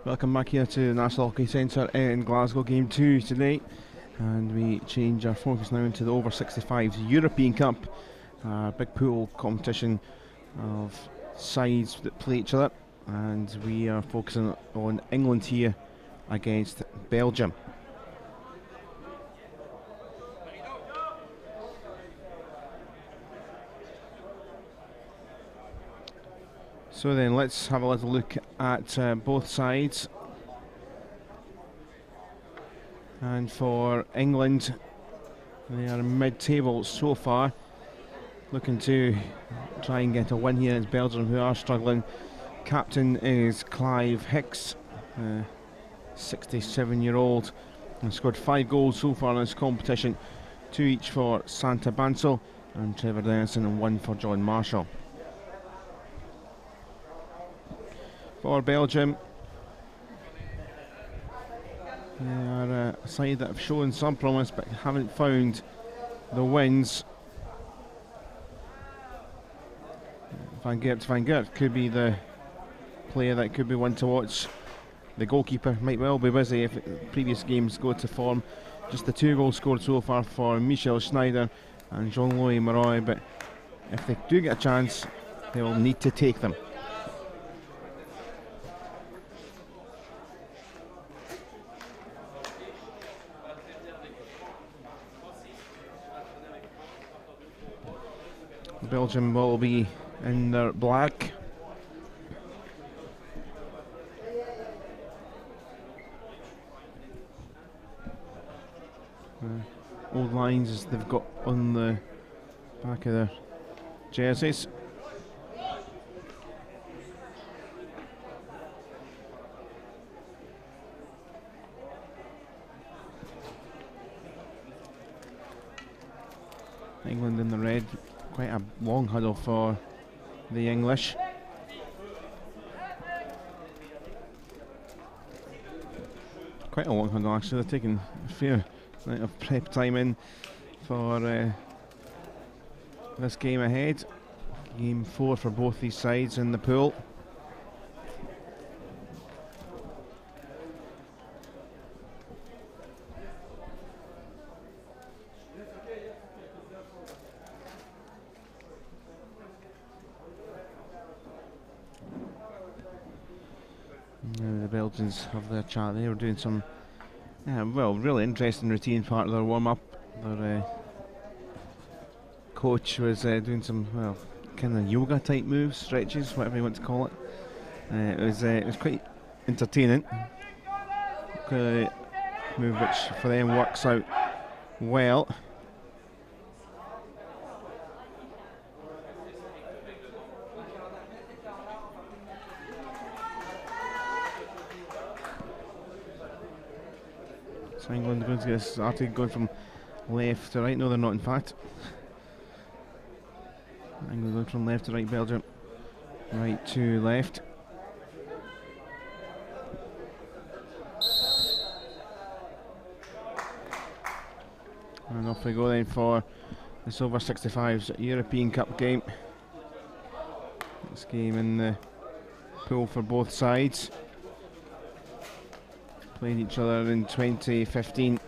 Welcome back here to the National Hockey Centre in Glasgow, Game 2 today, and we change our focus now into the o65's European Cup, big pool competition of sides that play each other, and we are focusing on England here against Belgium. So then let's have a little look at both sides. And for England, they are mid-table so far, looking to try and get a win here against Belgium, who are struggling. Captain is Clive Hicks, 67-year-old, and scored 5 goals so far in this competition, 2 each for Santa Bansal and Trevor Dennison, and 1 for John Marshall. For Belgium, they are a side that have shown some promise but haven't found the wins. Van Geert could be the player that could be one to watch. The goalkeeper might well be busy if previous games go to form. Just the 2 goals scored so far for Michel Schneider and Jean-Louis Maroy, but if they do get a chance, they will need to take them. Belgium will be in their black. Old lines as they've got on the back of their jerseys. England in the red. Quite a long huddle for the English. Quite a long huddle actually. They're taking a fair amount of prep time in for this game ahead. Game 4 for both these sides in the pool. The Belgians have their chat. They were doing some, really interesting routine part of their warm-up. Their coach was doing some, kind of yoga type moves, stretches, whatever you want to call it. It was quite entertaining. Move which for them works out well. So England are going to get started going from left to right. No, they're not, in fact. England going from left to right, Belgium right to left. And off we go then for the o65's European Cup game. This game in the pool for both sides. Played each other in 2015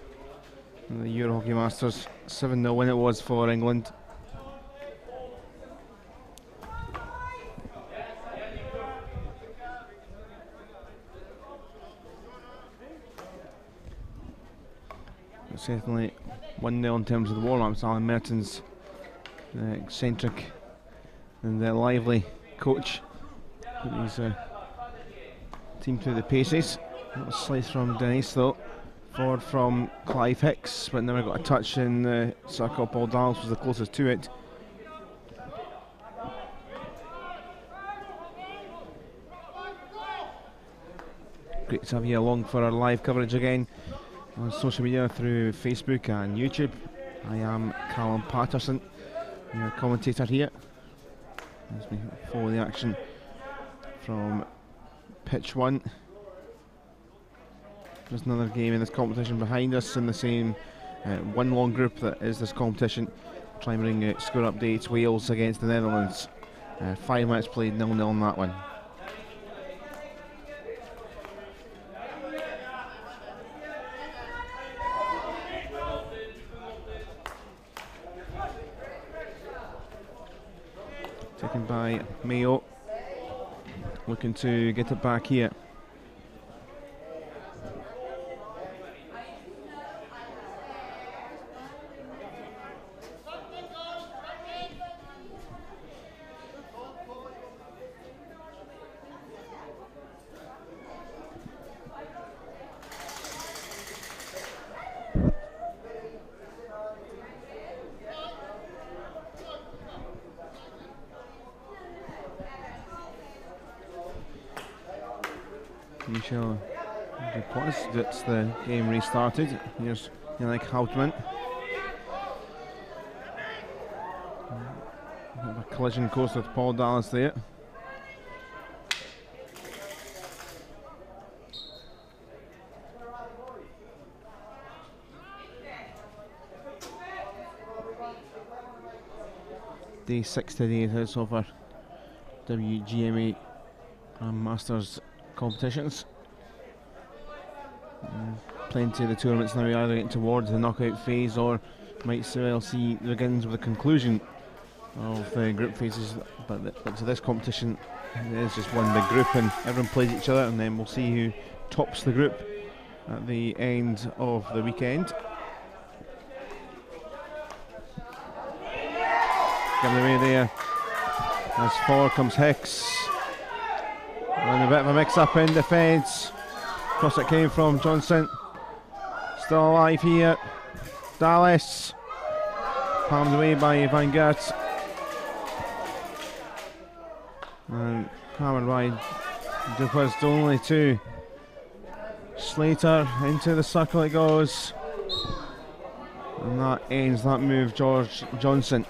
in the Euro Hockey Masters. 7-0 win it was for England. But certainly 1-0 in terms of the warm-ups. Alan Mertens, the eccentric and the lively coach, put his team through the paces. That was slice from Denise though. Forward from Clive Hicks, but never got a touch in the circle. Paul Dallas was the closest to it. Great to have you along for our live coverage again on social media through Facebook and YouTube. I am Callum Patterson, your commentator here, as we follow the action from pitch 1. There's another game in this competition behind us in the same one long group that is this competition. Try and bring score updates. Wales against the Netherlands. 5 minutes played, 0-0 on that one. taken by Mayo, looking to get it back here. Michel Dupois, that's the game restarted. Here's Yannick Houtman. A collision course with Paul Dallas there. Day 6 today is over WGMA Masters competitions. Plenty of the tournaments now either getting towards the knockout phase or might well see the beginnings of the conclusion of the group phases, but to this competition it is just one big group and everyone plays each other, and then we'll see who tops the group at the end of the weekend. Giving away there as forward comes Hicks. And a bit of a mix-up in defence. Cross it came from Johnson. Still alive here. Dallas. Palmed away by Van Gert. And hammered by Dupas only to Slater. Into the circle it goes. And that ends that move, George Johnson.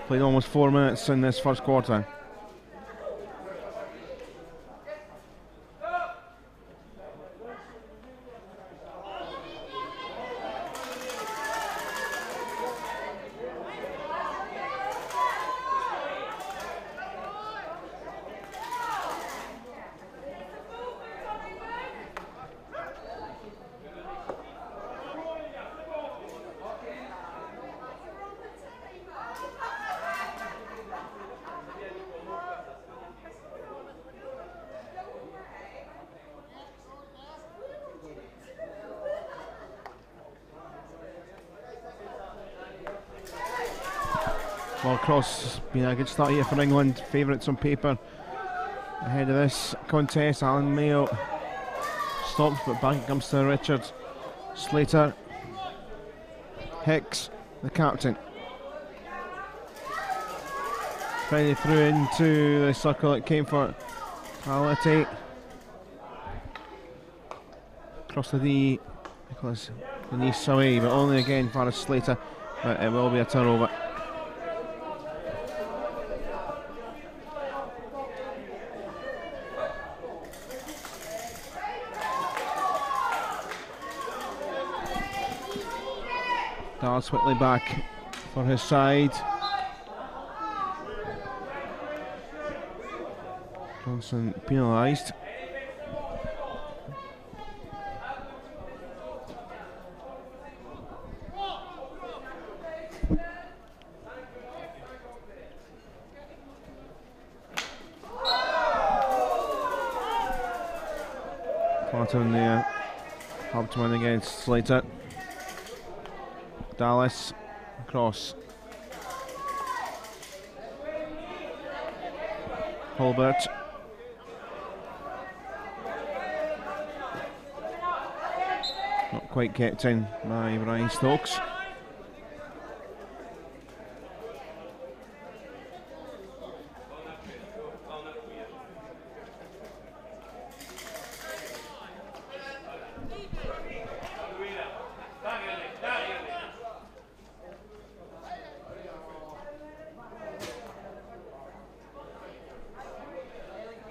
Played almost 4 minutes in this first quarter. Well, cross being a good start here for England, favourites on paper ahead of this contest. Alan Mayo stops, but back it comes to Richards. Slater, Hicks, the captain. Friday through into the circle it came for Ality. Across the D, Nicholas Denise away, but only again for Slater, but it will be a turnover. Dallas Whitley back for his side. Johnson penalised. Caught there. Hauptmann against Slater. Dallas across. Holbert. Not quite kept in by Brian Stokes.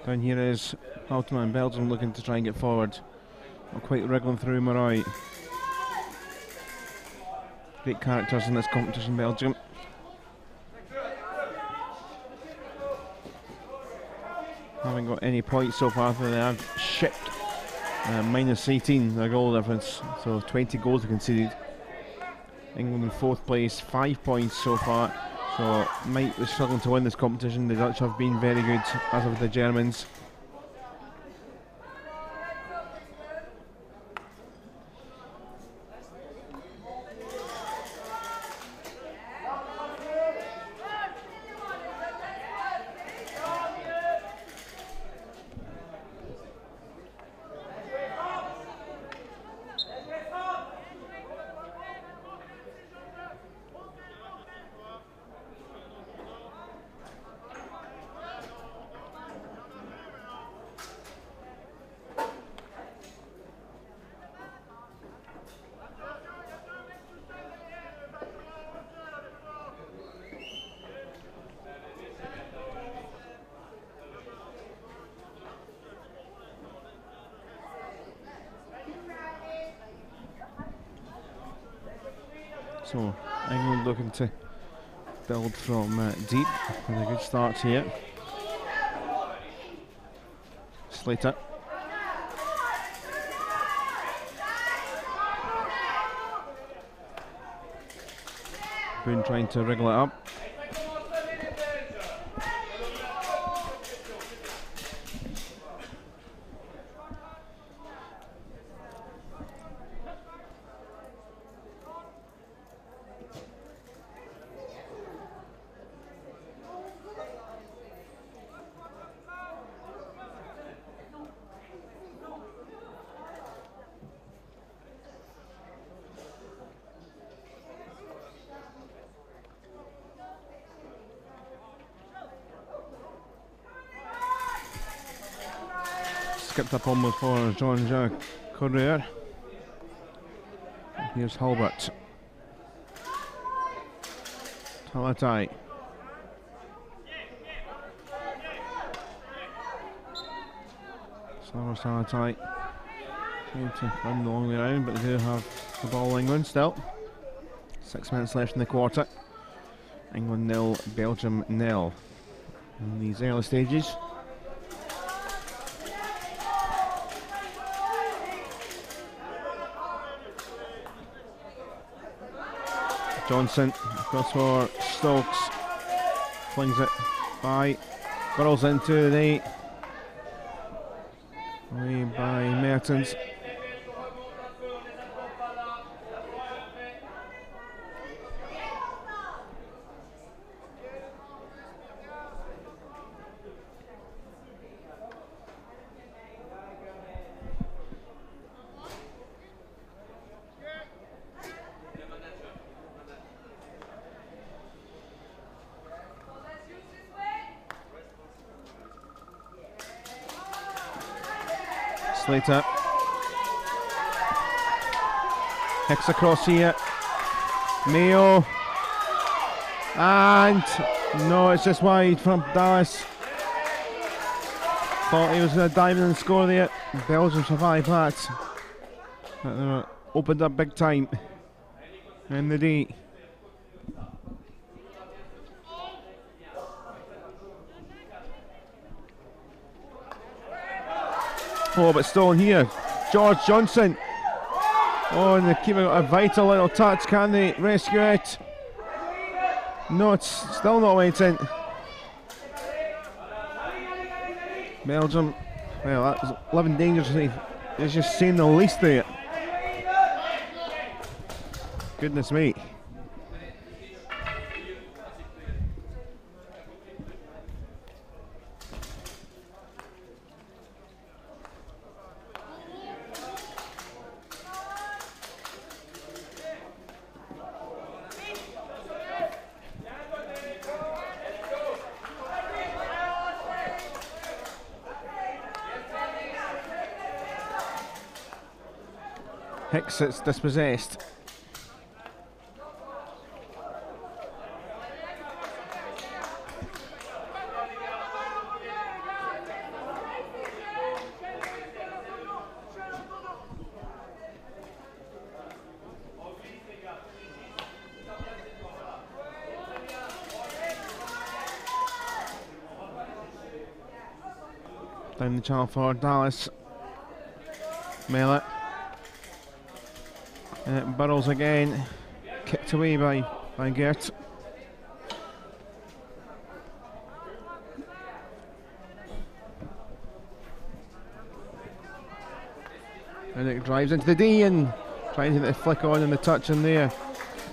Down here is Altman, Belgium looking to try and get forward. Not quite wriggling through Maroy. Great characters in this competition, Belgium. Haven't got any points so far, they have shipped minus 18 their goal difference, so 20 goals conceded. England in 4th place, 5 points so far, so might be struggling to win this competition. The Dutch have been very good, as have the Germans. So England looking to build from deep with a good start here. Slater. Boone trying to wriggle it up. Skipped up almost for Jean-Jacques Courrier. Here's Hulbert. Talatai. Talatai. Trying to run the long way around, but they do have the ball, England still. 6 minutes left in the quarter. England 0, Belgium 0 in these early stages. Johnson across for Stokes, flings it by, burrows into the away by Mertens. Slater. Hicks across here. Mayo. And no, it's just wide from Dallas. Thought he was going to dive in and score there. Belgium survived that. Opened up big time in the D. Oh, but still in here. George Johnson. Oh, and the keeper got a vital little touch. Can they rescue it? No, it's still not waiting. Belgium, well, that's living dangerously. It's just saying the least there. Goodness me. Hicks, it's dispossessed. Down the channel for Dallas. Mellett. Burrows again, kicked away by Gert. And it drives into the D and trying to get the flick on and the touch in there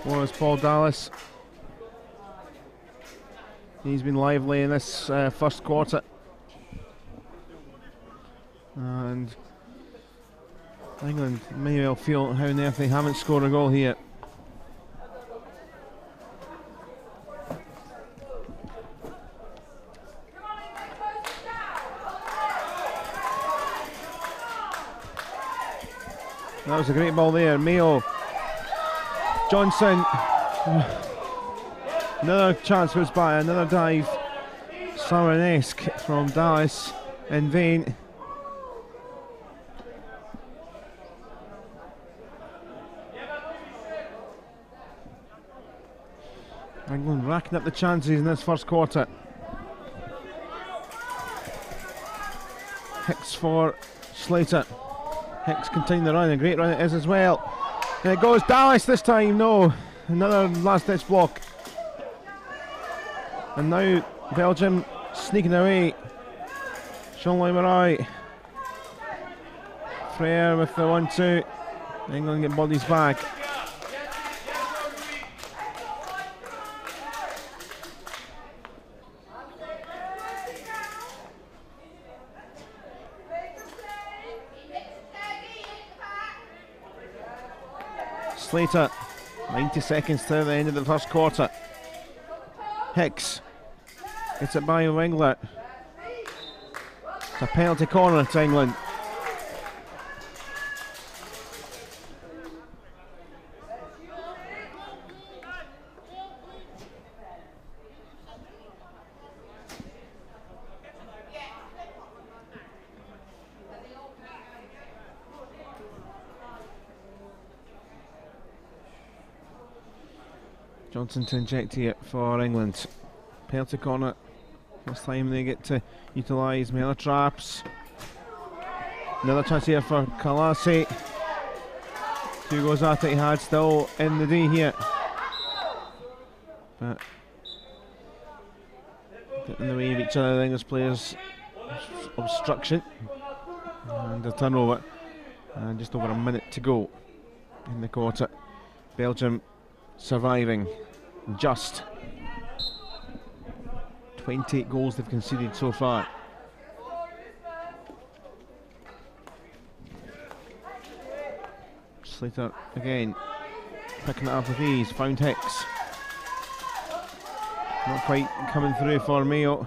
was Paul Dallas. He's been lively in this first quarter. And England may well feel how on earth they haven't scored a goal here. That was a great ball there. Mayo, Johnson. Another chance goes by, another dive. Samanesque from Dallas in vain. England racking up the chances in this first quarter. Hicks for Slater. Hicks continuing the run, a great run it is as well. And it goes Dallas this time, no. Another last ditch block. And now Belgium sneaking away. Jean-Louis Marais. Frere with the 1-2. England get bodies back. Slater, 90 seconds to the end of the first quarter. Hicks gets it by Wengler. It's a penalty corner to England. Johnson to inject here for England. Penalty corner. First time they get to utilise Miller traps. Another chance here for Kalasi. Two goes at it, he had still in the D here. But getting in the way of each other, the English players. Obstruction. And a turnover. And just over a minute to go in the quarter. Belgium surviving just 28 goals they've conceded so far. Slater again picking it up with ease, found Hicks. Not quite coming through for Mayo.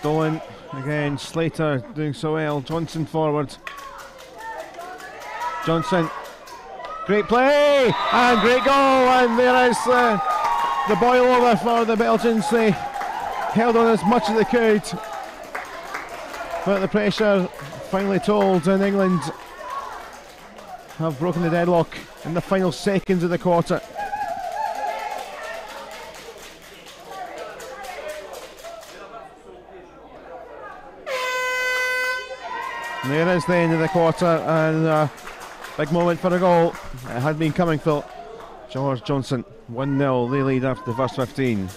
Stolen again, Slater doing so well. Johnson forward. Johnson, great play and great goal, and there is the boil over for the Belgians. They held on as much as they could, but the pressure finally told, and England have broken the deadlock in the final seconds of the quarter. And there is the end of the quarter, and big moment for a goal. It had been coming for George Johnson. 1-0, they lead after the first 15.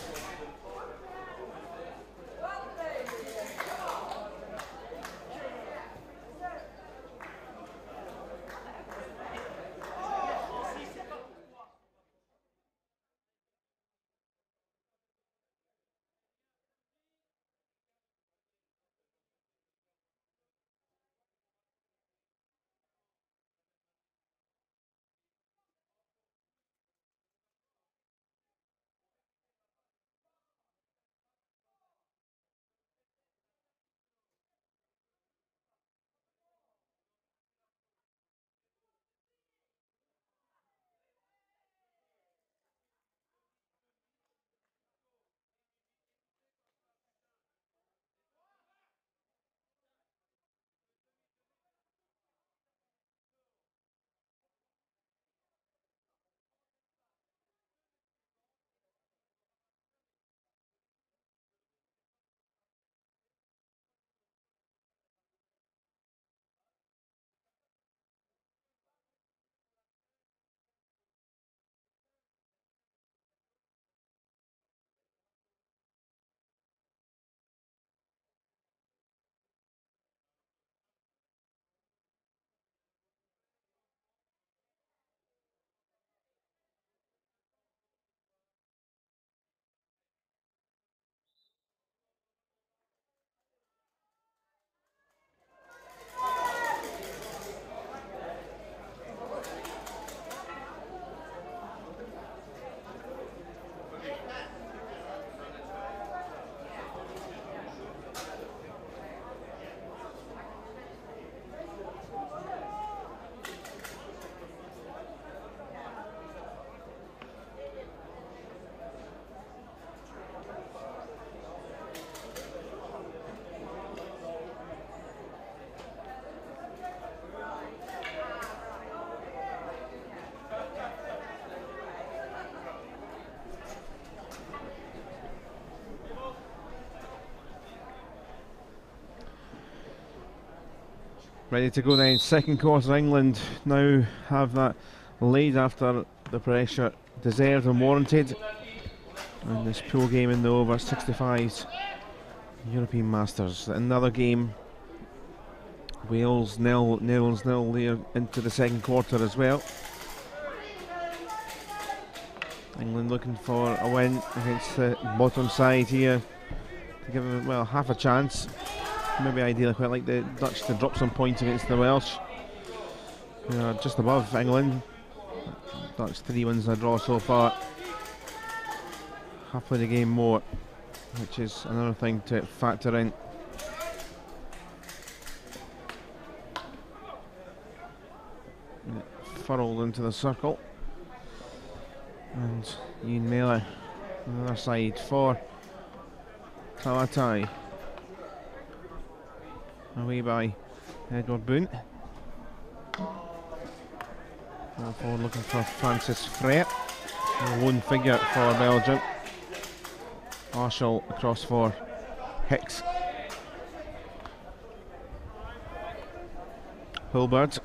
Ready to go then. Second quarter, England now have that lead after the pressure deserved and warranted. And this pool game in the over 65s European Masters. Another game. Wales nil, Netherlands nil there into the second quarter as well. England looking for a win against the bottom side here to give them, well, half a chance. Maybe ideally quite like the Dutch to drop some points against the Welsh. They are just above England. Dutch 3 wins and a draw so far. Have played a game more, which is another thing to factor in. Furled into the circle. And Ian Miller on the other side for Kawatai. Away by Edward Boone. Forward looking for Francis Frere, a lone figure for Belgium. Marshall across for Hicks. Hulbert.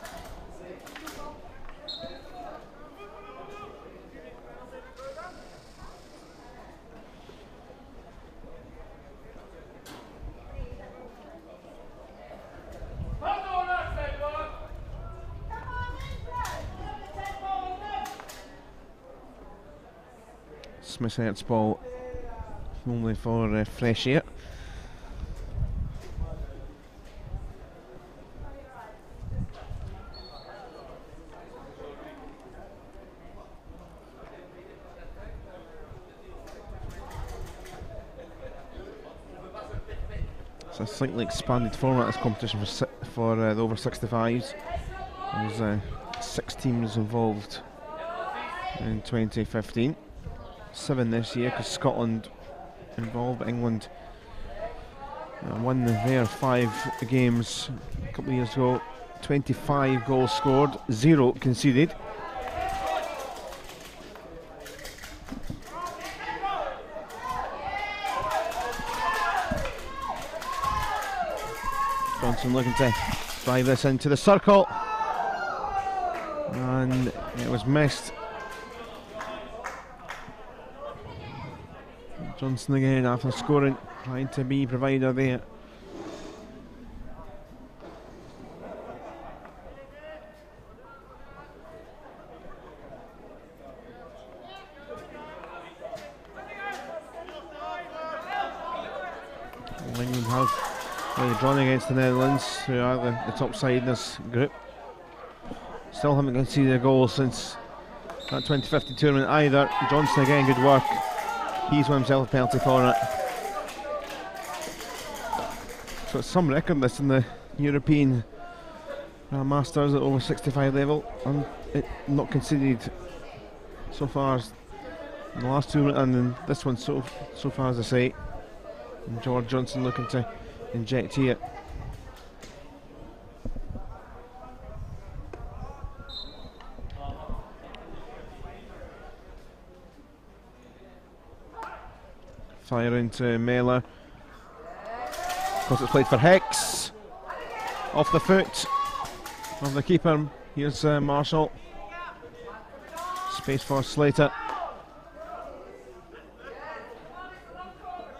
Smith ball only for fresh air. It's a slightly expanded format, this competition for the over 65s. There's 6 teams involved in 2015. 7 this year because Scotland involved. England won their 5 games a couple of years ago. 25 goals scored, 0 conceded. Johnson looking to drive this into the circle, and it was missed. Johnson again after scoring, trying to be provider there. England have really drawn against the Netherlands, who are the top side in this group. Still haven't conceded a goal since that 2015 tournament either. Johnson again, good work. He's won himself a penalty for it. So it's some record this in the European Masters at over 65 level, and it not conceded so far as in the last 2 and in this one so far, as I say. And George Johnson looking to inject here. Fire into Miller. Of course, it's played for Hicks. Off the foot of the keeper. Here's Marshall. Space for Slater.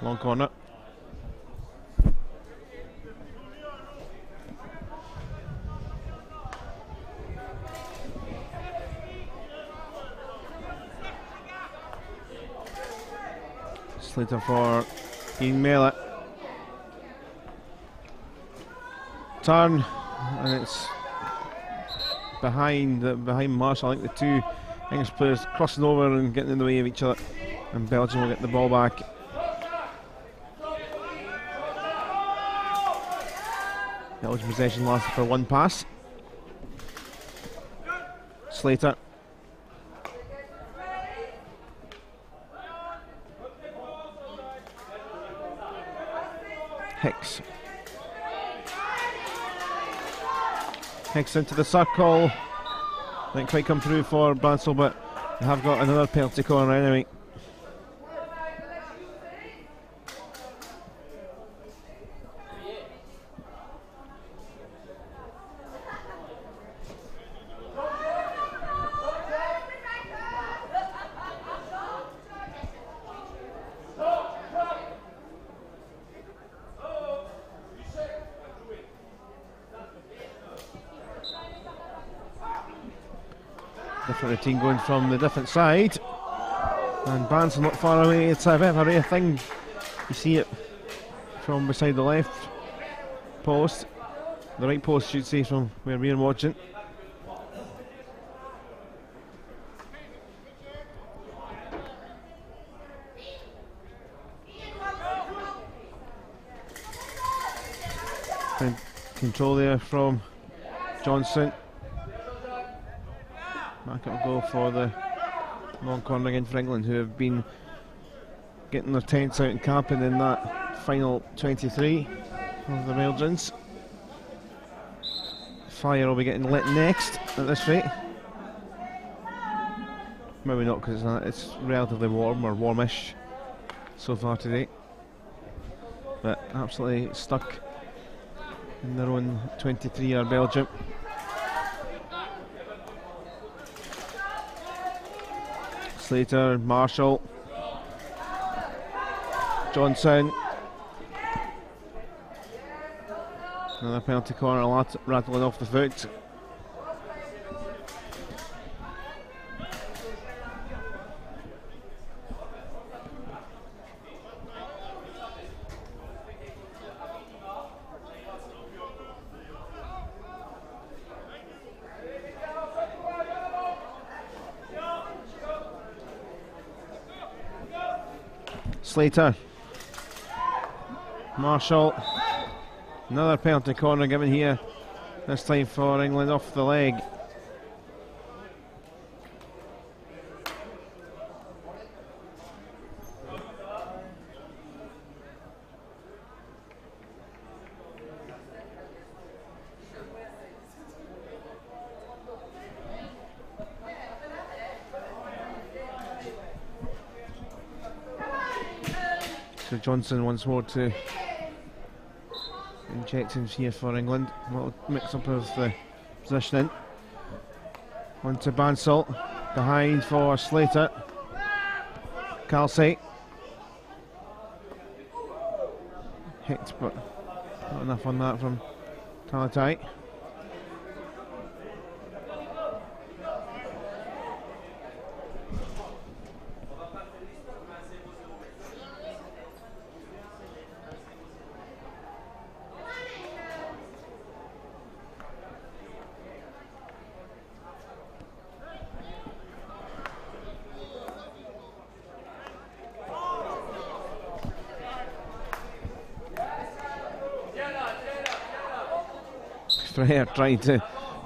Long corner. Slater for Ian Miller. Turn, and it's behind Marshall. I think the 2 English players crossing over and getting in the way of each other, and Belgium will get the ball back. Belgian possession lasted for 1 pass. Slater. Hicks. Hicks into the circle. Didn't quite come through for Bransell, but they have got another penalty corner anyway. Different routine going from the different side. And Bansal not far away. It's a bit of a rare thing. You see it from beside the left post. The right post, should say, from where we're watching. And control there from Johnson. Back up goal for the long corner again for England, who have been getting their tents out and camping in that final 23 of the Belgians. Fire will be getting lit next at this rate. Maybe not, because it's relatively warm or warmish so far today. But absolutely stuck in their own 23 are Belgium. Slater, Marshall, Johnson. Another penalty corner rattling off the foot. Slater, Marshall, another penalty corner given here, this time for England off the leg. So Johnson once more to inject him here for England. A little mix up of the positioning. On to Bansal, behind for Slater. Kelsey. Hit, but not enough on that from Talatai. Freyer trying to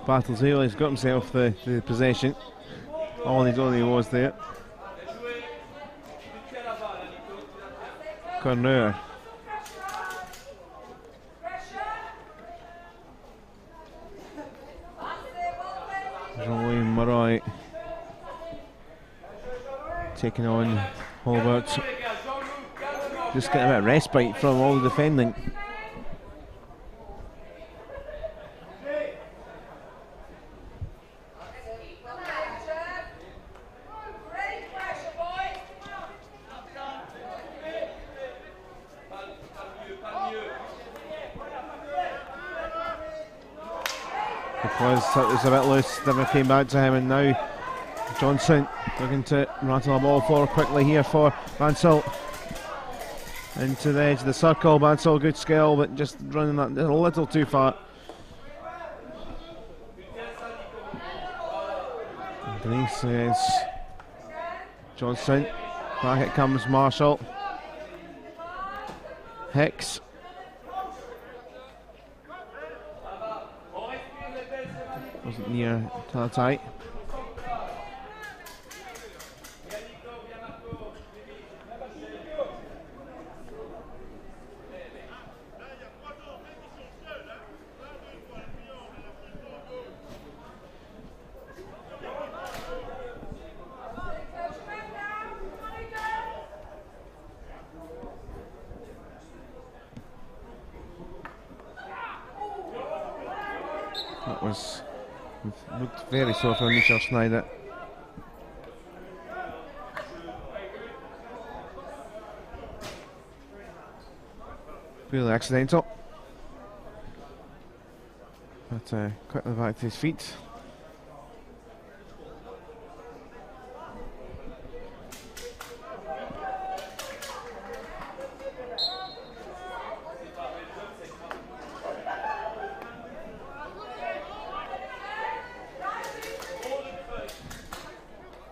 battle Zale. He's got himself the possession. All he was there. Corner. Jean-Louis Murray taking on Hobart. Just getting a bit of respite from all the defending. It was a bit loose, never came back to him, and now Johnson looking to rattle a ball forward quickly here for Bansal. Into the edge of the circle. Bansal, good skill, but just running that a little too far. Denise against Johnson. Back it comes Marshall. Hicks. Wasn't near Talatai. That was looked very sore for Michel Schneider. Purely accidental. But quickly back to his feet.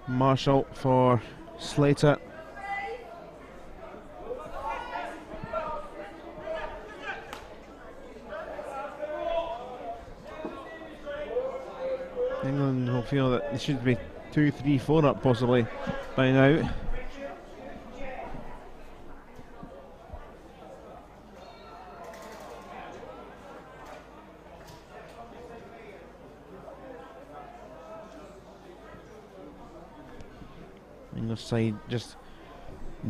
Marshall for Slater. England will feel that they should be 2, 3, 4 up possibly by now. English side just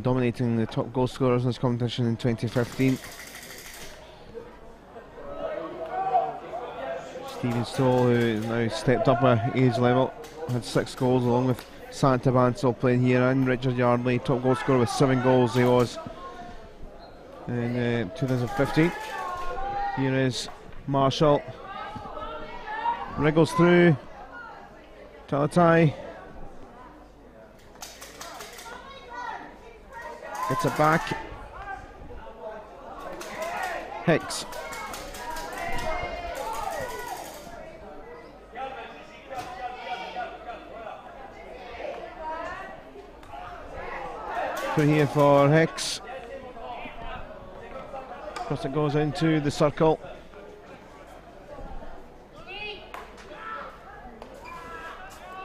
dominating the top goal scorers in this competition in 2015. Stephen Stoll, who has now stepped up a age level, had 6 goals along with Santa Bansal playing here, and Richard Yardley, top goal scorer with 7 goals he was in 2015. Here is Marshall, wriggles through, Talatai, gets it back, Hicks. Through here for Hicks. Cross it goes into the circle.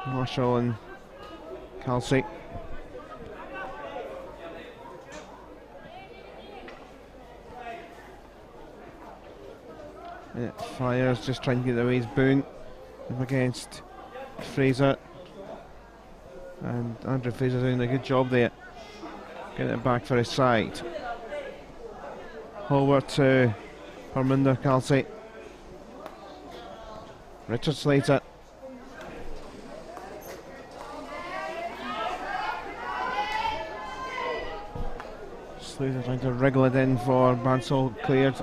Marshall and Kelsey. And it fires, just trying to get away his Boone up against Fraser. And Andrew Fraser doing a good job there, getting it back for his side. Over to Parminder Kelsey. Richard Slater. Slater trying to wriggle it in for Bansal, cleared.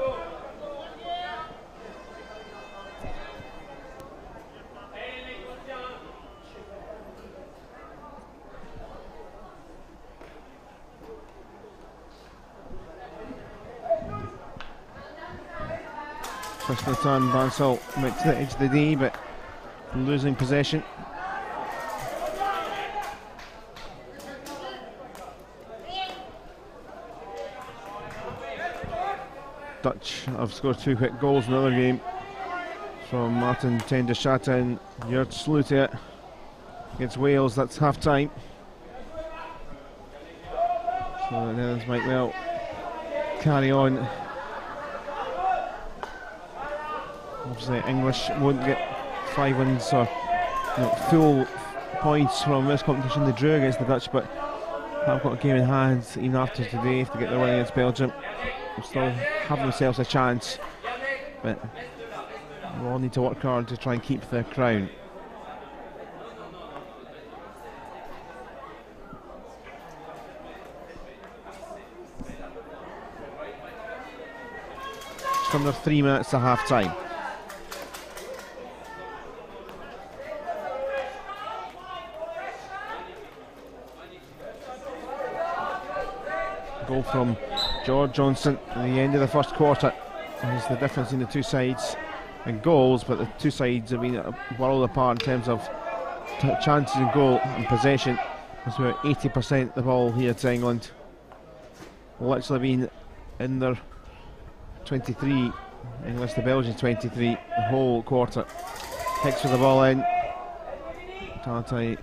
First return, Bansal went to the edge of the D, but losing possession. Dutch have scored 2 quick goals in the other game from Martin Tendashata and Jurt Slutia against Wales. That's half time. So the Netherlands might well carry on. Obviously English won't get 5 wins or full points from this competition. They drew against the Dutch, but have got a game in hand even after today if they get their win against Belgium. They'll still have themselves a chance, but we'll all need to work hard to try and keep their crown. Just under 3 minutes to half time. Goal from George Johnson at the end of the first quarter. There's the difference in the two sides in goals, but the two sides have been a world apart in terms of chances in goal and possession. It's about 80% the ball here to England. Literally been in their 23, English to Belgium 23, the whole quarter. Hicks with the ball in. Talatai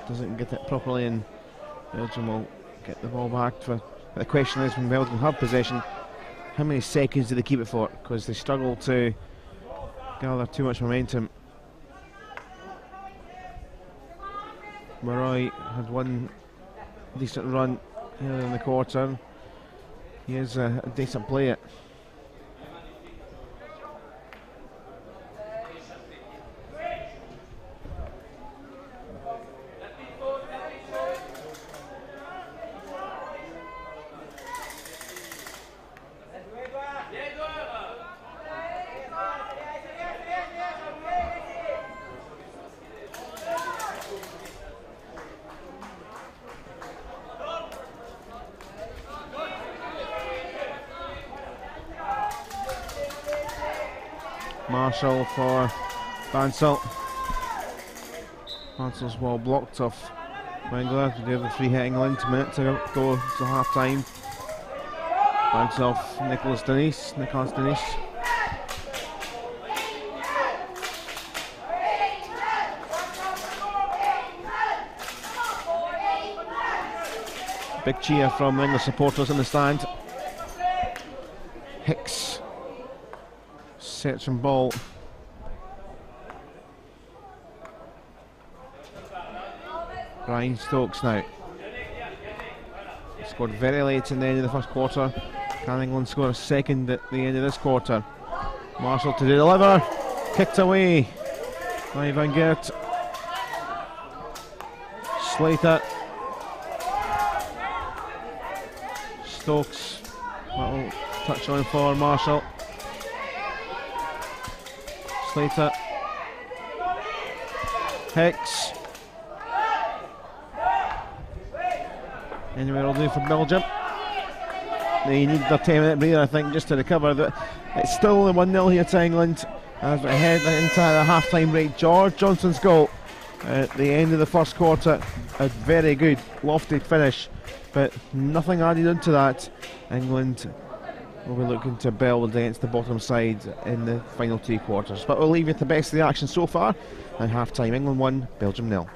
doesn't get it properly, and Belgium will get the ball back. The question is, when Belgium have possession, how many seconds do they keep it for? Because they struggle to gather too much momentum. Maroy had one decent run earlier in the quarter. He is a decent player. Marshall for Bansal. Hansell's well blocked off Wengler. We do have the free hit England. Minute to go to half time. Bounce off Nicholas Denise. Big cheer from English supporters in the stand. Hicks searching ball. Brian Stokes now. Scored very late in the end of the first quarter. Can England score a second at the end of this quarter? Marshall to deliver. Kicked away by Van Geert. Slater. Stokes. Little touch on for Marshall. Slater. Hicks. Anyway, will do for Belgium. They need their 10-minute breather, I think, just to recover. It's still 1-0 here to England as we head into the half-time break. George Johnson's goal at the end of the first quarter, a very good lofty finish, but nothing added into that. England will be looking to build against the bottom side in the final 2 quarters. But we'll leave you with the best of the action so far. At half-time, England 1, Belgium 0.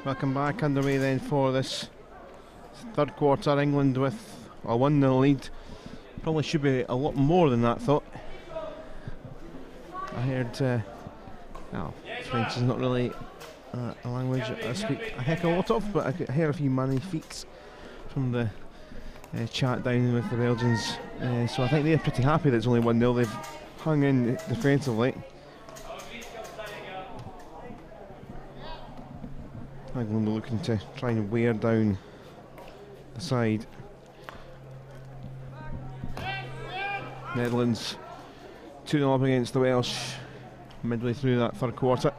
Welcome back underway then for this third quarter. England with a 1-0 lead. Probably should be a lot more than that, thought. I heard, well, French is not really a language I speak a heck of a lot of, but I heard a few magnifiques from the chat down with the Belgians. So I think they're pretty happy that it's only 1-0. They've hung in defensively. England are looking to try and wear down the side. Netherlands 2-0 up against the Welsh midway through that third quarter.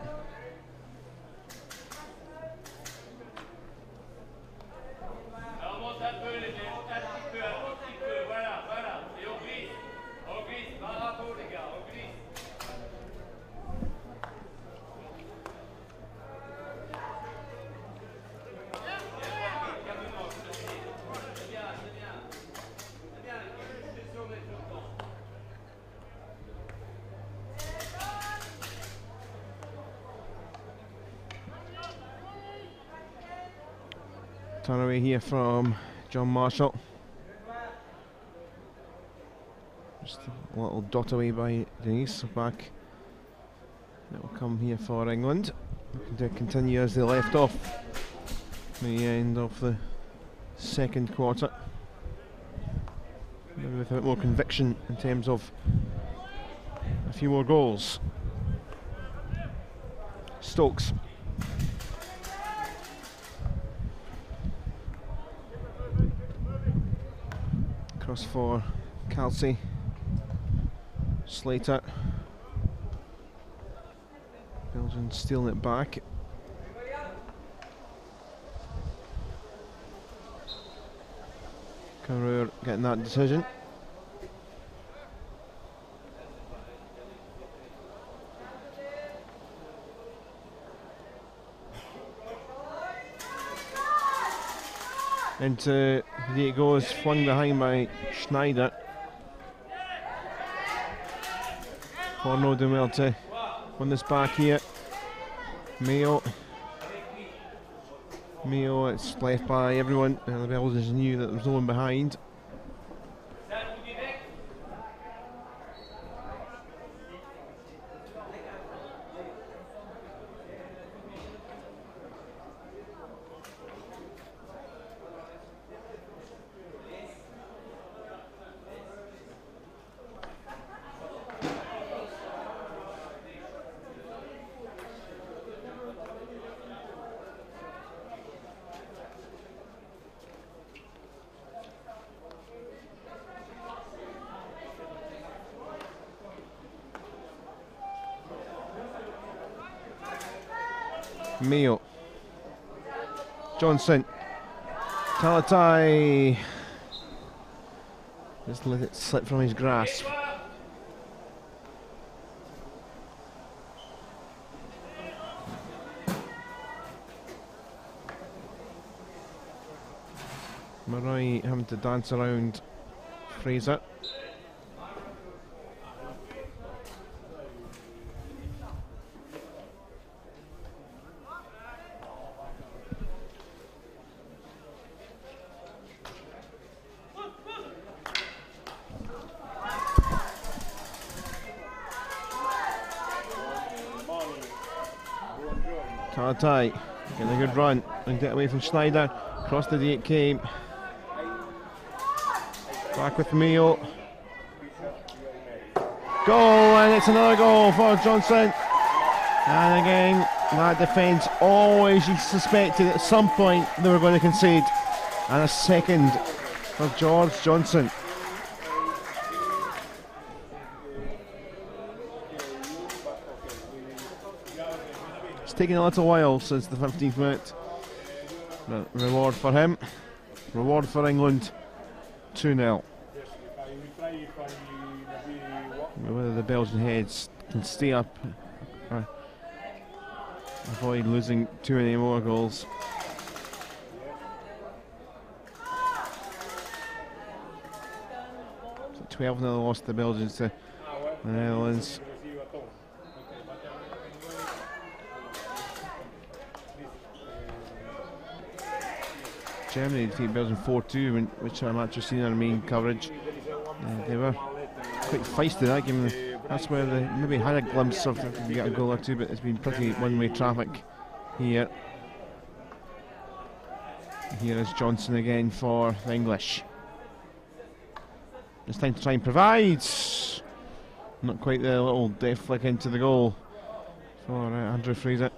Turn away here from John Marshall. Just a little dot away by Denise. Back. That will come here for England. Looking to continue as they left off the end of the second quarter. Maybe with a bit more conviction in terms of a few more goals. Stokes. Cross for Kelsey. Slater. Belgium stealing it back. Career getting that decision. Into the it goes, flung behind by Schneider. Forno doing well to win this back here. Mayo, it's left by everyone, and the Belgians knew that there was no one behind. Mayo, Johnson, Talatai, just let it slip from his grasp. Murray having to dance around Fraser. Talatai getting a good run and get away from Schneider. Across the D it came. Back with Mayo. Goal, and it's another goal for Johnson. And again, that defence always suspected at some point they were going to concede. And a second for George Johnson. It's taken a little while since the 15th minute. But reward for him. Reward for England. 2-0. Whether the Belgian heads can stay up or avoid losing too many more goals. So 12-0 lost the Belgians to the Netherlands. Germany defeated Belgium 4-2, which I'm actually seeing in our main coverage. They were quite feisty that game. That's where they maybe had a glimpse of if we get a goal or two, but it's been pretty one-way traffic here. Here is Johnson again for the English. It's time to try and provide. Not quite the little deft flick into the goal for Andrew Fraser.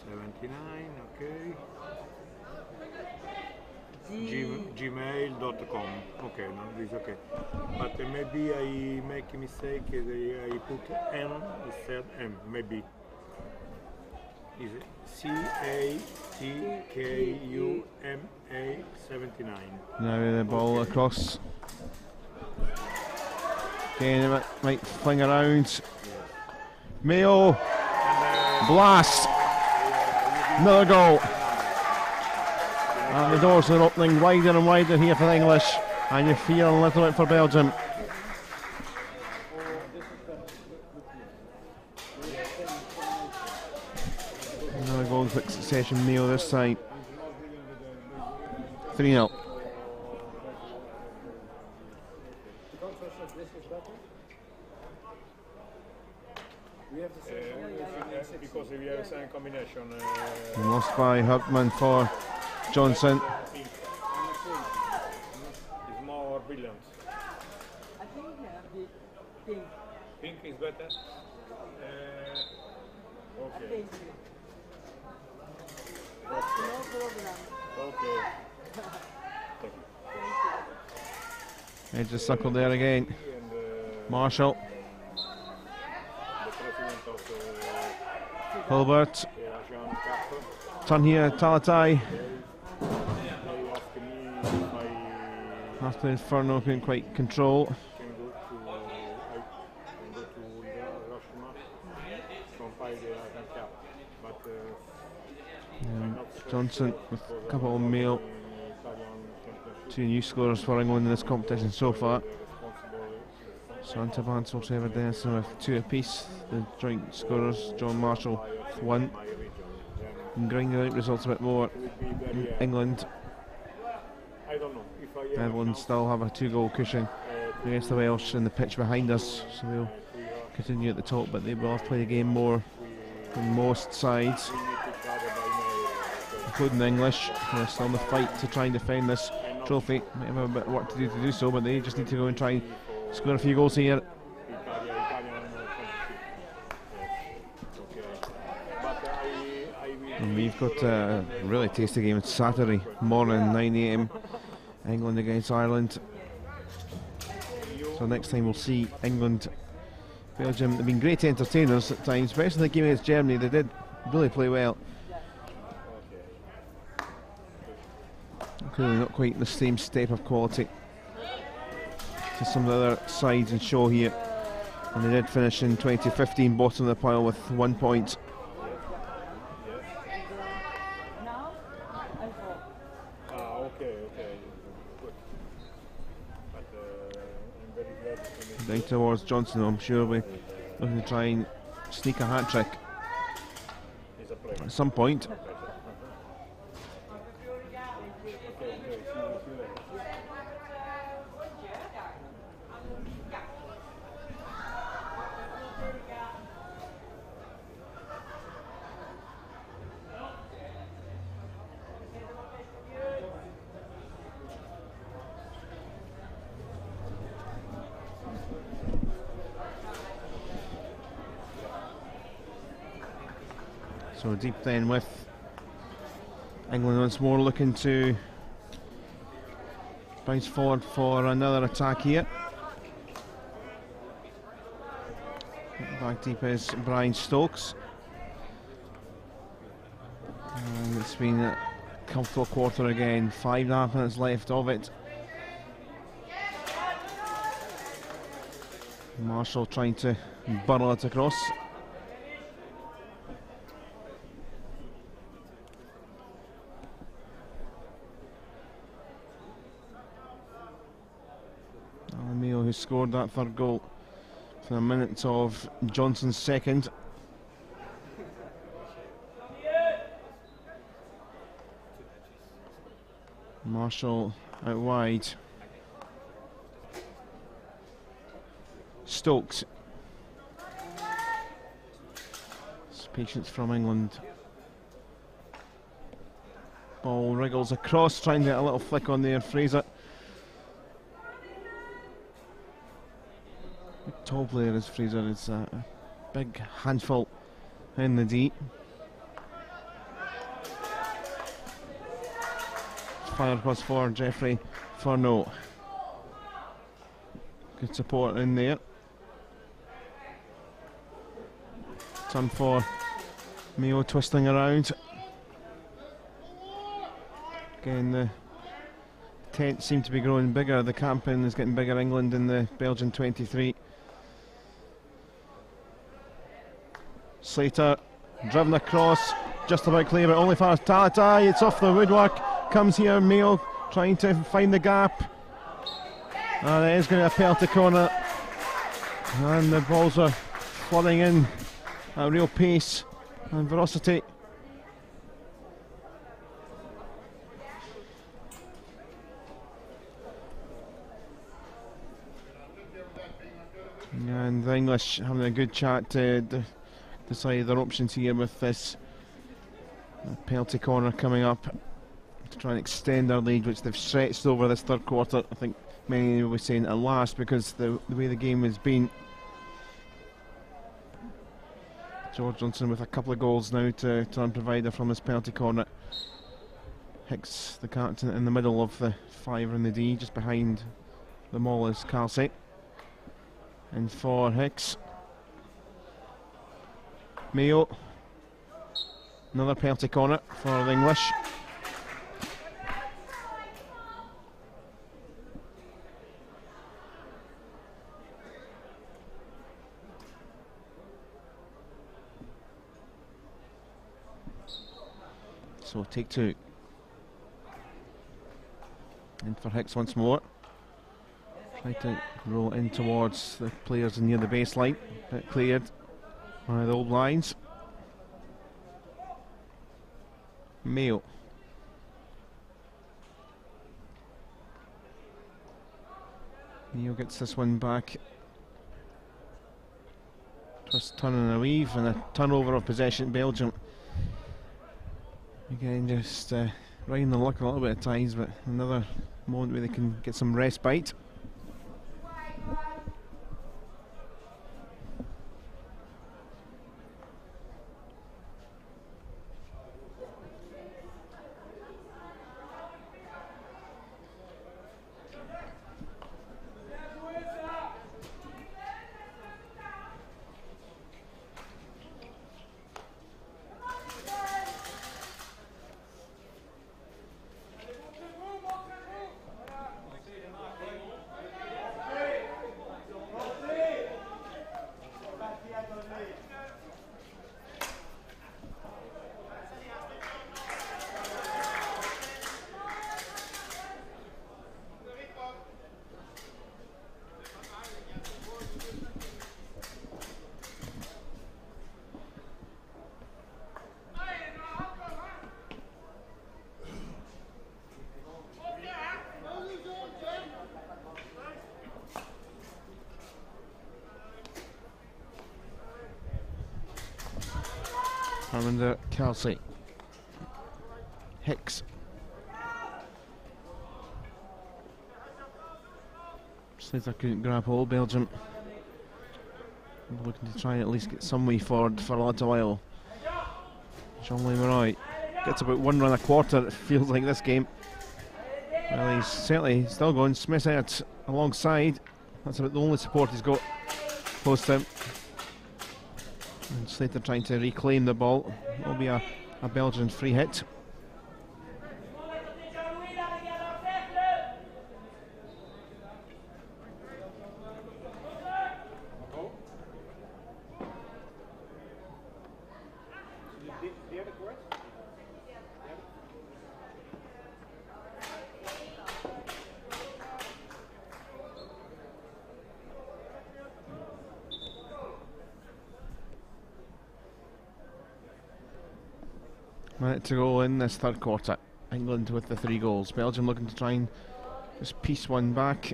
79, okay. Gmail.com. Okay, no, this is okay. But maybe I make a mistake. I put N instead M. Maybe. Is it CATKUMA 79? Now the ball across. Again, it might fling around. Yes. Mayo. Blast. Another goal. And the doors are opening wider and wider here for the English. And you feel a little bit for Belgium. Another goal in quick succession. Mayo this side. 3-0. Because we have the same combination. Lost by Hartman for Johnson. It's more brilliant. I think pink. Pink is better. Okay. No problem. Okay. Edge of suckle there again. Marshall. Hilbert. Turn here, Talatai. After Inferno couldn't quite control. Johnson with a couple of Mayo. 2 new scorers for England in this competition so far. Santavans also have Denison with 2 apiece. The joint scorers, John Marshall with 1. And grinding out results a bit more. England. Netherlands still have a 2-goal cushion against the Welsh in the pitch behind us, so they'll continue at the top, but they will have played a game more than most sides, including the English. They're still in the fight to try and defend this trophy. Might have a bit of work to do so, but they just need to go and try and score a few goals here. And we've got a really tasty game. It's Saturday morning, 9 AM, England against Ireland. So next time we'll see England, Belgium. They've been great entertainers at times, especially in the game against Germany. They did really play well. Clearly not quite the same step of quality to some of the other sides and show here. And they did finish in 2015 bottom of the pile with 1 point. Down towards Johnson, I'm sure we're looking to try and sneak a hat-trick at some point. So deep then with England once more looking to bounce forward for another attack here. Back deep is Brian Stokes. And it's been a comfortable quarter again, 5.5 minutes left of it. Marshall trying to burrow it across. Mayo, who scored that third goal for a minute of Johnson's second. Marshall out wide. Stokes. It's patience from England. Ball wriggles across, trying to get a little flick on there. Fraser. Good tall player is Fraser. It's a big handful in the D. Fire across for Jeffrey Furno. Good support in there. Turn for Mayo, twisting around. Again, the tent seemed to be growing bigger. The campaign is getting bigger. England in the Belgian 23. Slater driven across, just about clear, but only for Talatai. It's off the woodwork. Comes here, Mayo trying to find the gap. And it is going to be a penalty corner. And the balls are flooding in at real pace and velocity. And the English having a good chat to decide their options here with this penalty corner coming up to try and extend their lead, which they've stretched over this third quarter. I think many will be saying at last, because the way the game has been. George Johnson with a couple of goals now to try and provide from this penalty corner. Hicks, the captain, in the middle of the five in the D, just behind them all is Kelsey. And for Hicks, Mayo, another penalty corner for the English. So take two. And for Hicks once more. Try to roll in towards the players near the baseline, but cleared by the old lines. Mayo. Mayo gets this one back. Twist, turn and a weave, and a turnover of possession. Belgium again just riding the luck a little bit at times, but another moment where they can get some respite. Under Kelsey. Hicks. Slater couldn't grab hold. Belgium looking to try and at least get some way forward for a little while. Jean-Louis Maroy gets about one run a quarter, it feels like, this game. Well, he's certainly still going. Smith out alongside. That's about the only support he's got close to him. And Slater trying to reclaim the ball. It'll be a Belgian free hit. Minute to go in this third quarter. England with the 3 goals. Belgium looking to try and just piece one back,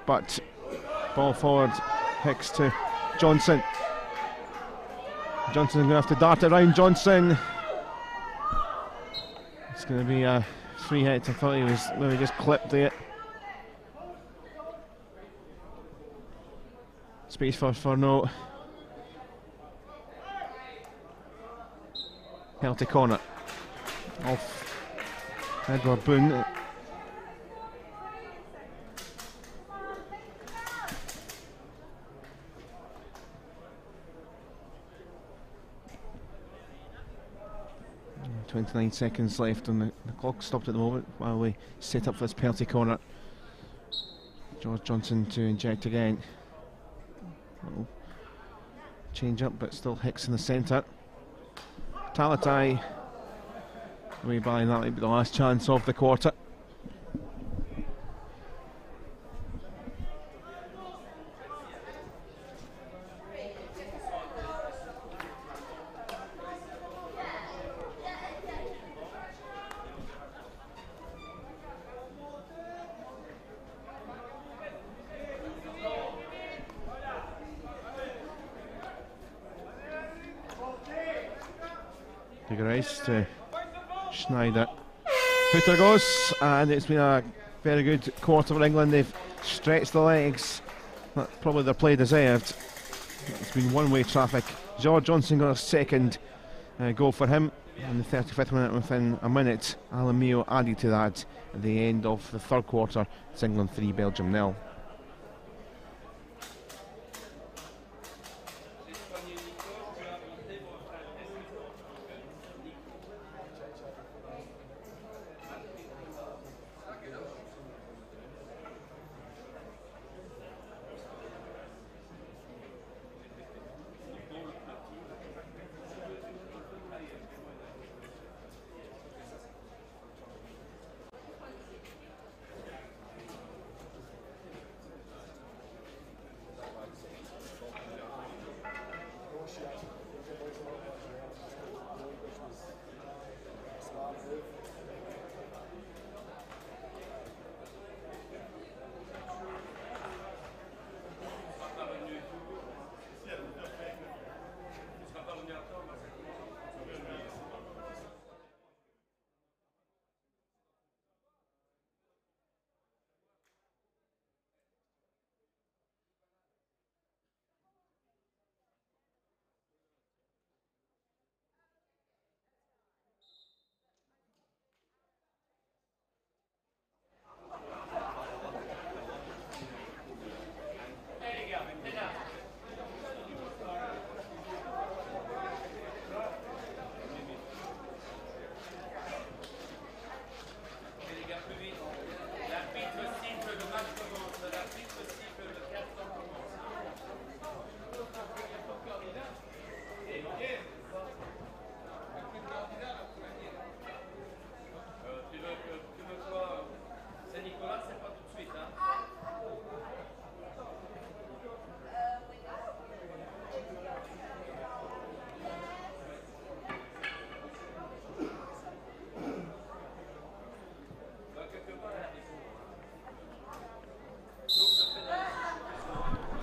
but ball forward, Hicks to Johnson. Johnson's going to have to dart around Johnson. It's going to be a free hit. I thought he was maybe just clipped it. Space for Furno. Penalty corner off Edward Boone. And 29 seconds left and the clock stopped at the moment while we set up for this penalty corner. George Johnson to inject again. Change up, but still Hicks in the centre. Talatai way by, and that might be the last chance of the quarter. Grace to Schneider. Hooter goes, and it's been a very good quarter for England. They've stretched the legs. That's probably their play deserved. It's been one-way traffic. George Johnson got a second goal for him in the 35th minute. Within a minute, Alan Mio added to that at the end of the third quarter. It's England 3, Belgium 0.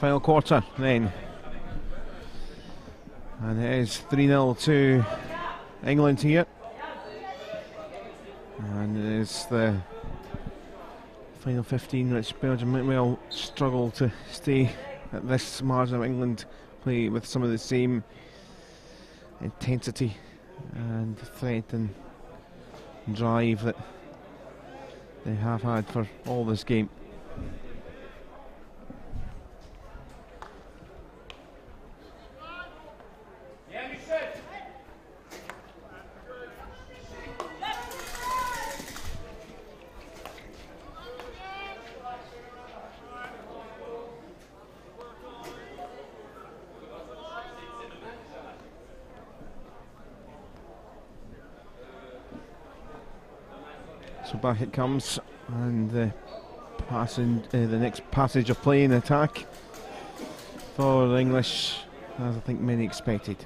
Final quarter then, and it is 3-0 to England here, and it is the final 15 which Belgium might well struggle to stay at this margin of England play with some of the same intensity and threat and drive that they have had for all this game. So back it comes, and the next passage of play in attack for the English, as I think many expected.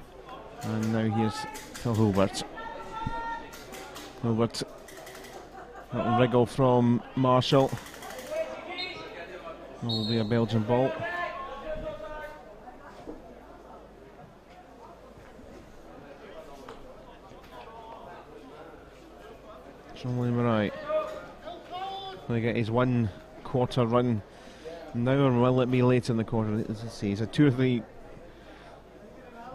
And now here's Phil Hulbert. Hilbert. Little wriggle from Marshall. It will be a Belgian ball. Jean-Louis Marais will get his 1 quarter run now, or will it be late in the quarter? As I say, it's a 2 or 3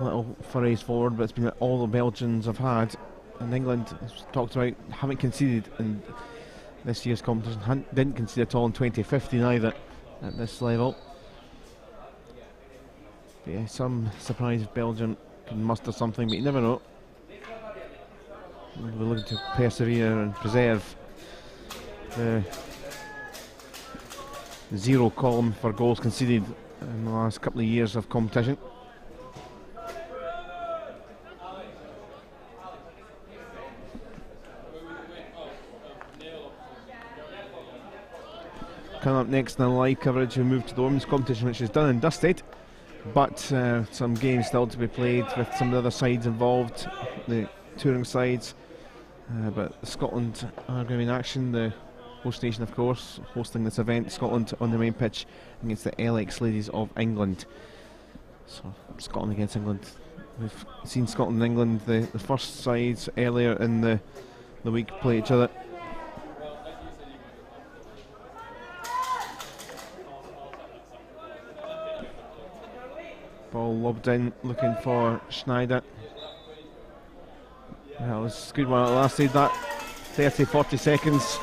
little forays forward, but it's been all the Belgians have had. And England, as talked about, haven't conceded in this year's competition. Didn't concede at all in 2015 either at this level. But yeah, some surprise Belgium can muster something, but you never know. We're looking to persevere and preserve the 0 column for goals conceded in the last couple of years of competition. Coming up next in the live coverage, we move to the women's competition, which is done and dusted, but some games still to be played with some of the other sides involved, the touring sides. But Scotland are going in action. The host nation, of course, hosting this event. Scotland on the main pitch against the LX Ladies of England. So Scotland against England. We've seen Scotland and England, the first sides earlier in the week, play each other. Ball lobbed in, looking for Schneider. Well, it was a good one. It lasted that 30-40 seconds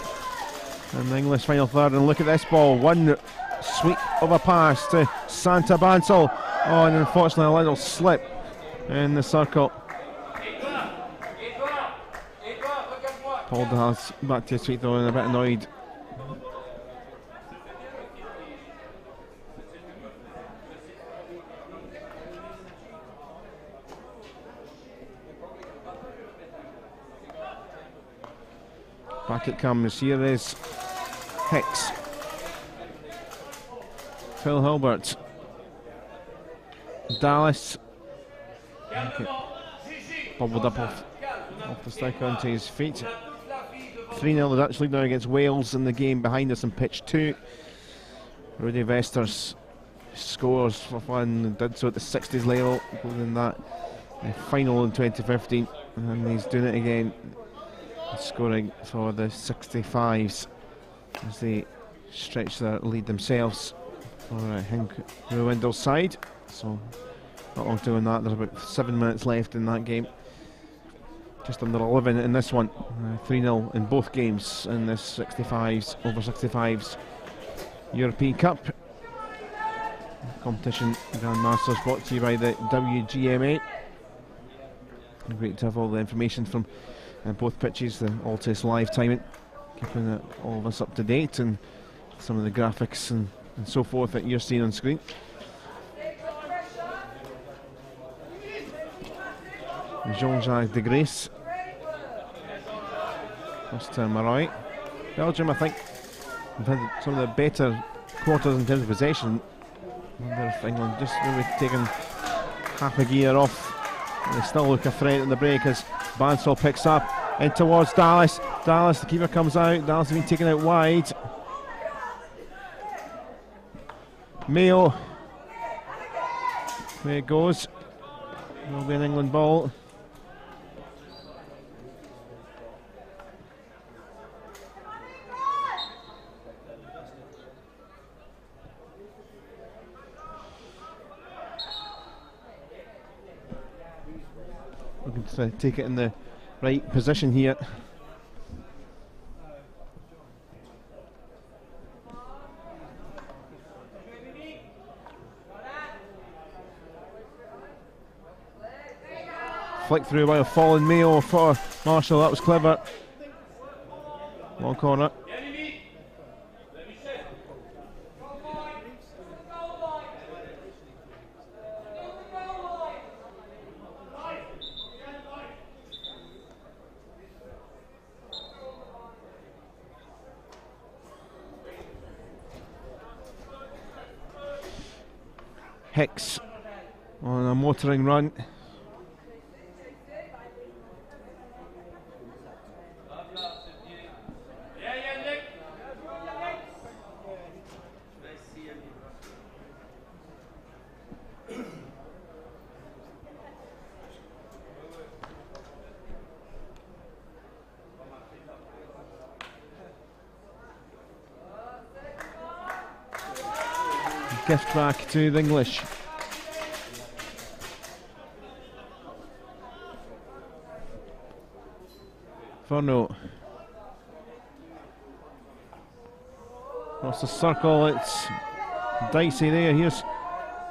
in the English final third. And look at this ball. One sweep of a pass to Santa Bansal. Oh, and unfortunately a little slip in the circle. Paul Dallas back to his feet though, and a bit annoyed. Back it comes. Here is Hicks. Phil Hilbert. Dallas. Okay. Bobbled up off the stick onto his feet. 3-0 the Dutch lead now against Wales in the game behind us in pitch 2. Rudy Vesters scores for fun, did so at the 60s level, including that final in 2015, and he's doing it again, scoring for the 65s as they stretch their lead themselves for Henk Ruwendel's side. So not long to win that. There's about 7 minutes left in that game. Just under 11 in this one. 3-0 in both games in this 65s over 65s European Cup competition. Grandmasters brought to you by the WGMA. Great to have all the information from both pitches, the Altus live timing, keeping all of us up to date, and some of the graphics and so forth that you're seeing on screen. Jean-Jacques de Grace. First to Marais. Belgium, I think, have had some of the better quarters in terms of possession. I wonder if England just maybe taken half a gear off. They still look a threat in the break as Bansal picks up in towards Dallas. Dallas, the keeper comes out. Dallas has been taken out wide. Mayo. There it goes. Will be an England ball. Looking to take it in the right position here. Flick through by a fallen Mayo for Marshall. That was clever. Long corner. Hicks on a motoring run. gift back to the English. Furno. Across the circle, it's dicey there. Here's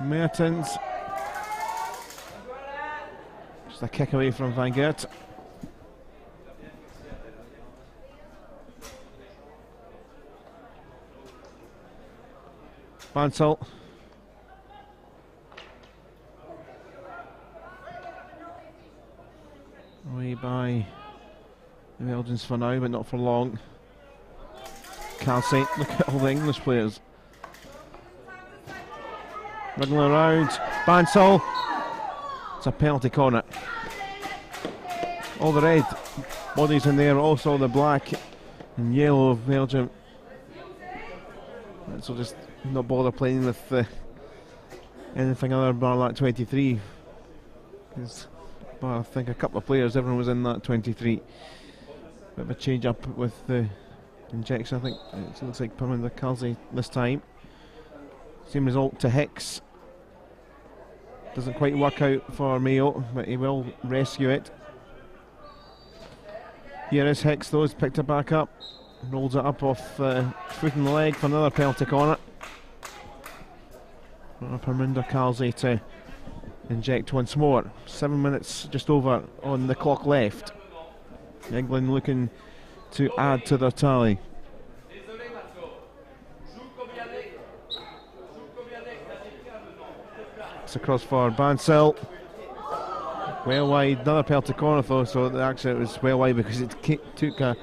Mertens. Just a kick away from Van Gert. Bansel. Away by the Belgians for now, but not for long. Kelsey, look at all the English players wriggling around. Bansel. It's a penalty corner. All the red bodies in there, also the black and yellow of Belgium. So just not bother playing with anything other bar that 23. Well, I think a couple of players, everyone was in that 23. Bit of a change up with the injection. I think it looks like Permanent Kalsi this time. Same result to Hicks. Doesn't quite work out for Mayo, but he will rescue it. Here is Hicks though, he's picked it back up. Rolls it up off foot and leg for another penalty corner. Perminder Kalsi to inject once more. 7 minutes just over on the clock left. England looking to add to their tally. It's across for Bansel. Well wide, another penalty corner though, so actually it was well wide because it took a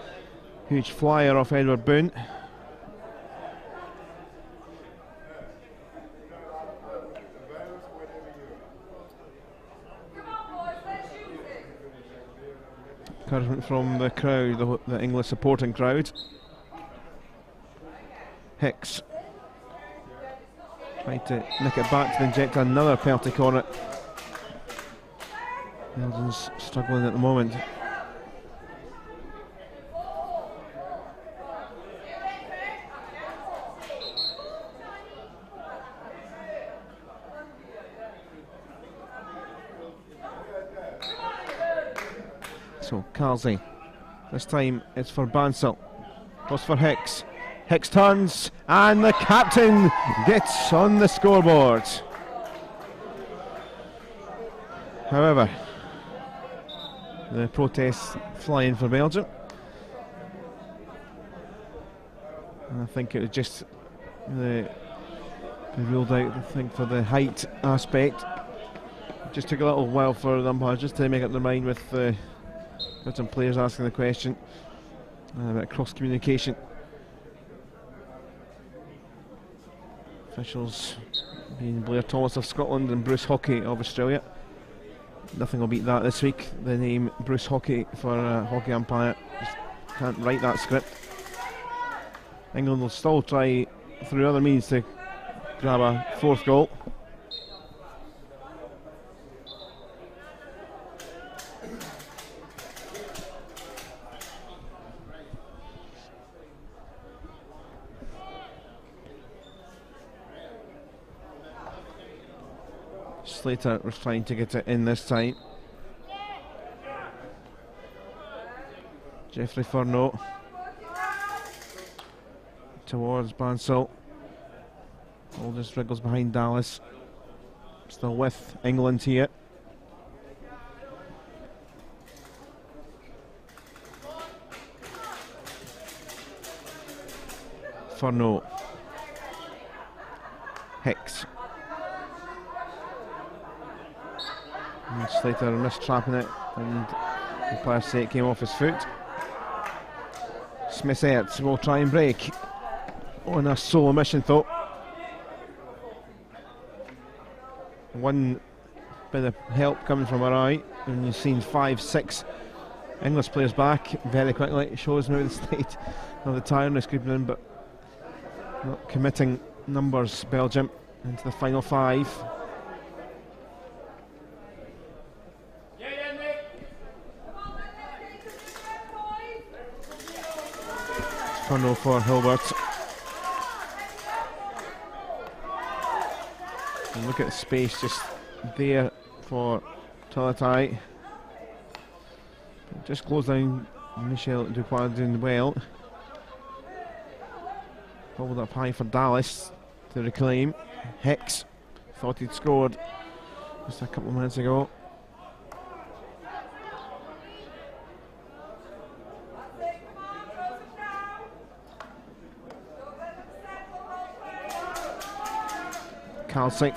huge flyer off Edward Boone. Encouragement from the crowd, the English supporting crowd. Hicks tried to nick it back to inject another penalty corner. Belgium's struggling at the moment. So Kalsi, this time it's for Bansel, cross for Hicks. Hicks turns and the captain gets on the scoreboard. However, the protests flying for Belgium. And I think it was just they ruled out, I think, for the height aspect. It just took a little while for the umpires just to make up their mind with got some players asking the question. A bit of cross communication. Officials being Blair Thomas of Scotland and Bruce Hockey of Australia. Nothing will beat that this week. The name Bruce Hockey for a hockey umpire. Just can't write that script. England will still try through other means to grab a fourth goal. Slater was trying to get it in this time. Jeffrey Furno towards Bansel. All just wriggles behind Dallas. Still with England here. Furno. Hicks. And Slater missed trapping it, and the player's say it came off his foot. Smith-Ertz will try and break on a solo mission though. One bit of help coming from our eye, and you've seen 5-6 English players back very quickly. It shows now the state of the tiredness creeping in, but not committing numbers. Belgium into the final 5. Furno for Hilbert. And look at the space just there for Talatai. Just close down Michel Dupois doing well. Bobbled up high for Dallas to reclaim. Hicks thought he'd scored just a couple of minutes ago. Kelsey.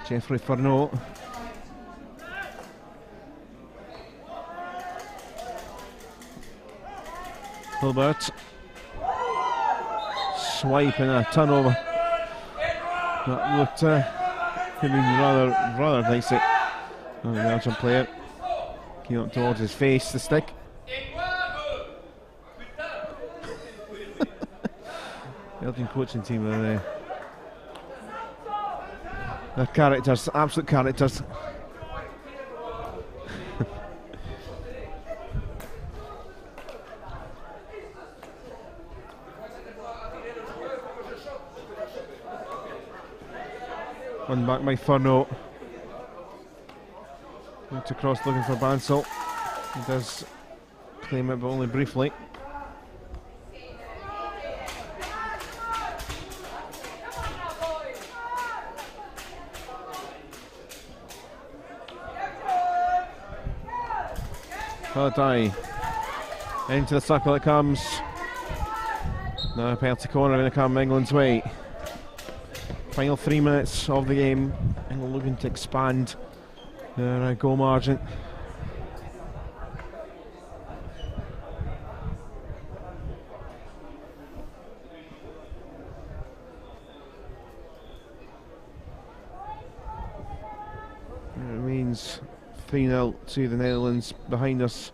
Jeffrey Furneaux. Hilbert. Swipe and a turnover. That looked rather dicey. The Belgian player came up towards his face, the stick. Belgian coaching team are they're characters, absolute characters. One back by Furneaux. Looked across looking for Bansal. He does claim it, but only briefly. Talatai into the circle it comes. Now a penalty corner going to come England's way. Final 3 minutes of the game. England looking to expand their goal margin. It remains 3-0 to the Netherlands behind us.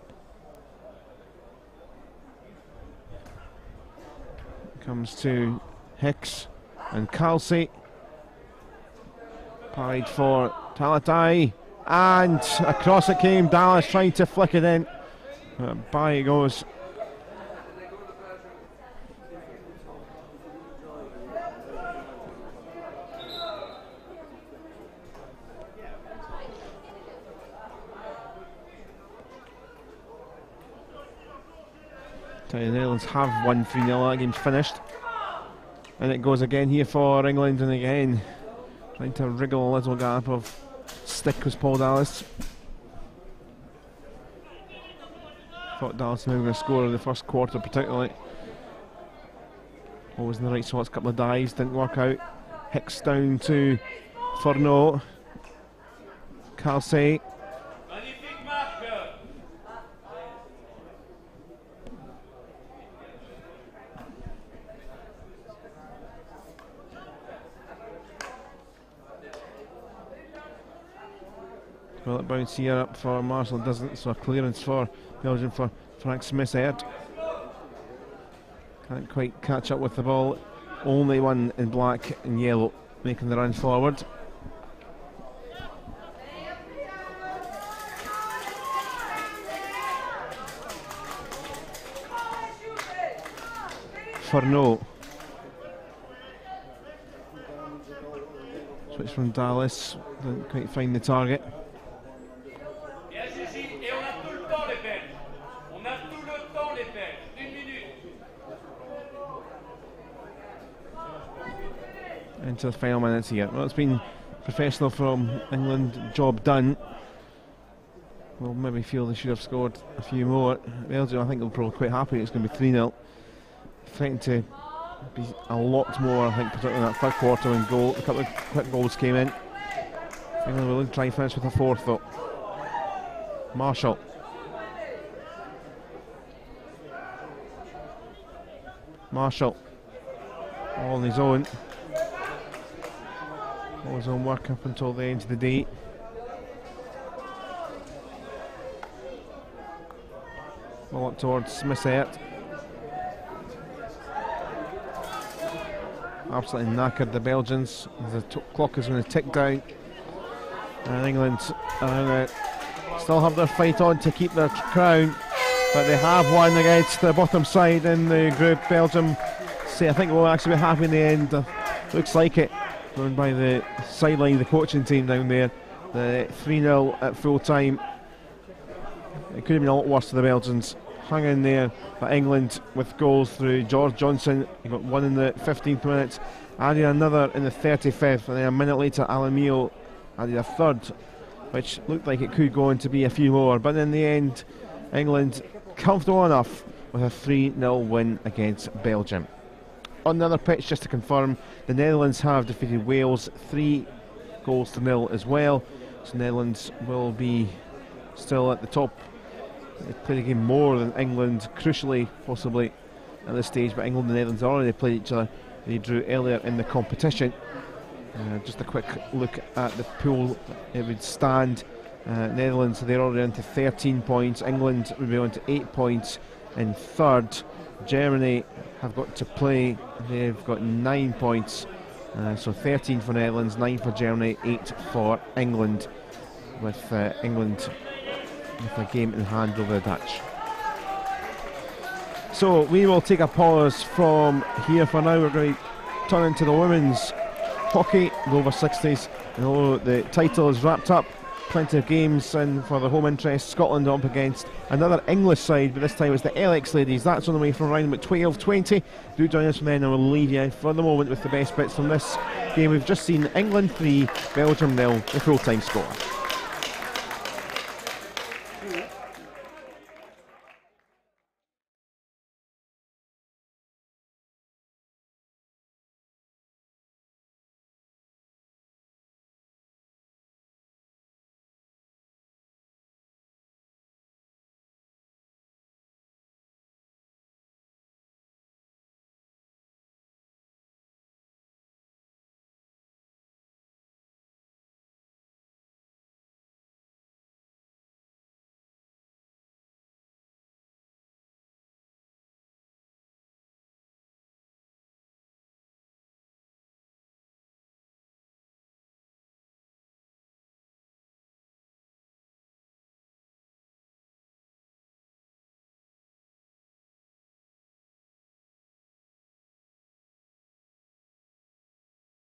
Comes to Hicks and Kelsey. Parried for Talatai, and across it came. Dallas trying to flick it in. By it goes. The Netherlands have won 3-0. That game's finished. And it goes again here for England, and again trying to wriggle a little gap of stick was Paul Dallas. Thought Dallas was going to score in the first quarter particularly. Always in the right spots, a couple of dives, didn't work out. Hicks down to Furneaux. Kelsey. Well, it bounced here up for Marshall, doesn't, so a clearance for Belgium for Frank Smith-Ert. Can't quite catch up with the ball. Only one in black and yellow making the run forward. Furneaux. Switch from Dallas, didn't quite find the target. Into the final minutes here. Well, it's been professional from England, job done. We'll maybe feel they should have scored a few more. Belgium, I think, will probably quite happy. It's going to be 3-0. Threatened to be a lot more, I think, particularly in that third quarter when a couple of quick goals came in. England will try and finish with a fourth, though. Marshall. Marshall. All on his own. All his own work up until the end of the day. Ball up towards Smith-Ert. Absolutely knackered the Belgians. The clock is going to tick down. And England still have their fight on to keep their crown. But they have won against the bottom side in the group. Belgium say, I think we'll actually be happy in the end. Looks like it. Run by the sideline, the coaching team down there. The 3-0 at full time. It could have been a lot worse for the Belgians. Hung in there, but England with goals through George Johnson. He got one in the 15th minute, added another in the 35th, and then a minute later Alamio added a third, which looked like it could go on to be a few more. But in the end, England comfortable enough with a 3-0 win against Belgium. On the other pitch, just to confirm, the Netherlands have defeated Wales 3-0 as well. So Netherlands will be still at the top. They played a game more than England, crucially, possibly, at this stage, but England and the Netherlands already played each other. They drew earlier in the competition. Just a quick look at the pool. It would stand Netherlands, they're already on to 13 points. England would be on to 8 points in third. Germany have got to play, they've got 9 points. So 13 for Netherlands, 9 for Germany, 8 for England, with England with a game in hand over the Dutch. So we will take a pause from here for now. We're going to turn into the women's hockey, the over 60s. And although the title is wrapped up, plenty of games in for the home interest. Scotland up against another English side, but this time it's the LX ladies. That's on the way from around about 12:20. Do join us from then, and we'll leave you for the moment with the best bits from this game. We've just seen England 3, Belgium 0, the full-time score.